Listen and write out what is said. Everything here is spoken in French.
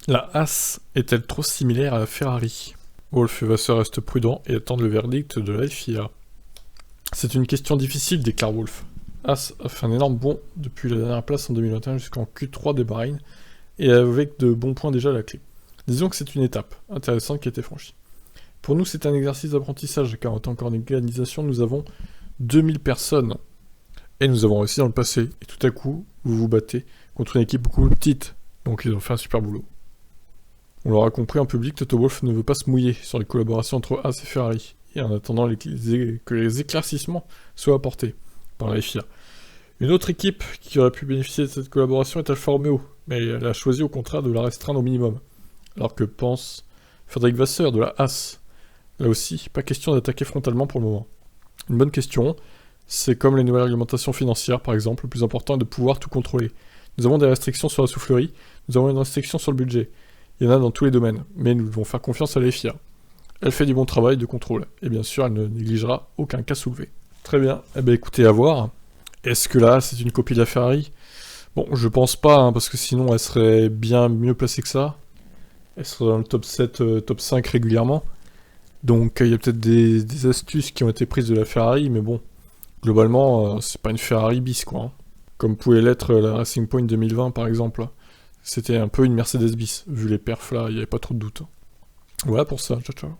La Haas est-elle trop similaire à la Ferrari? Wolff et Vasseur restent prudents et attendent le verdict de la FIA. C'est une question difficile, déclare Wolff. Haas a fait un énorme bond depuis la dernière place en 2021 jusqu'en Q3 des Bahreïn, et avec de bons points déjà à la clé. Disons que c'est une étape intéressante qui a été franchie. Pour nous, c'est un exercice d'apprentissage, car en tant qu'organisation, nous avons 2000 personnes. Et nous avons réussi dans le passé. Et tout à coup, vous vous battez contre une équipe beaucoup plus petite. Donc ils ont fait un super boulot. On l'aura compris en public, Toto Wolff ne veut pas se mouiller sur les collaborations entre Haas et Ferrari, et en attendant que les éclaircissements soient apportés par la FIA. Une autre équipe qui aurait pu bénéficier de cette collaboration est Alfa Romeo, mais elle a choisi au contraire de la restreindre au minimum. Alors que pense Frédéric Vasseur de la Haas. Là aussi, pas question d'attaquer frontalement pour le moment. Une bonne question, c'est comme les nouvelles réglementations financières par exemple, le plus important est de pouvoir tout contrôler. Nous avons des restrictions sur la soufflerie, nous avons une restriction sur le budget. Il y en a dans tous les domaines, mais nous devons faire confiance à la FIA. Elle fait du bon travail de contrôle, et bien sûr, elle ne négligera aucun cas soulevé. Très bien, eh bien écoutez, à voir. Est-ce que là, c'est une copie de la Ferrari? Bon, je pense pas, hein, parce que sinon, elle serait bien mieux placée que ça. Elle serait dans le top 7, top 5 régulièrement. Donc, il y a peut-être des astuces qui ont été prises de la Ferrari, mais bon, globalement, c'est pas une Ferrari bis, quoi. Hein. Comme pouvait l'être la Racing Point 2020, par exemple. C'était un peu une Mercedes bis, vu les perfs là, il n'y avait pas trop de doute. Voilà pour ça, ciao ciao.